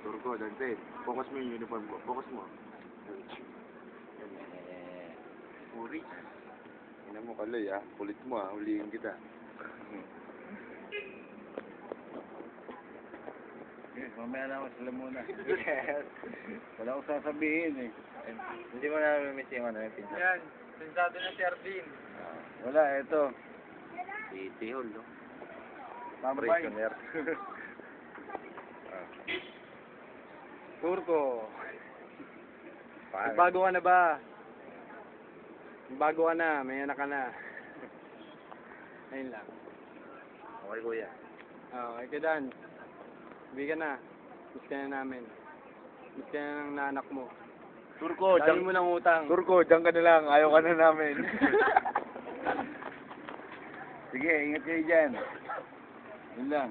Turko, Dante. Focus mo yung uniform ko. Focus mo. Uri. Ina mo Kaloy ah. Kulit mo ah. Huliin kita. Yes, mamaya na ako sila muna. Yes. Wala akong sasabihin eh. Hindi mo na miss yung ano yung pinsan. Yan, sensado na si Ardin. Wala, eto. Si Tihol, no? Tambay. Prisoner. Turko, Paano? bago ka na ba? Bago ka na, may anak ka na. Ayun lang. Okay, kuya. Okay, Dan. Uwi ka na. Miss ka na namin. Miss ka na ng nanak mo. Turko, Dami mo ng utang. Turko, dyan ka na lang. Ayaw ka na namin. Sige, ingat kayo dyan. Yun lang.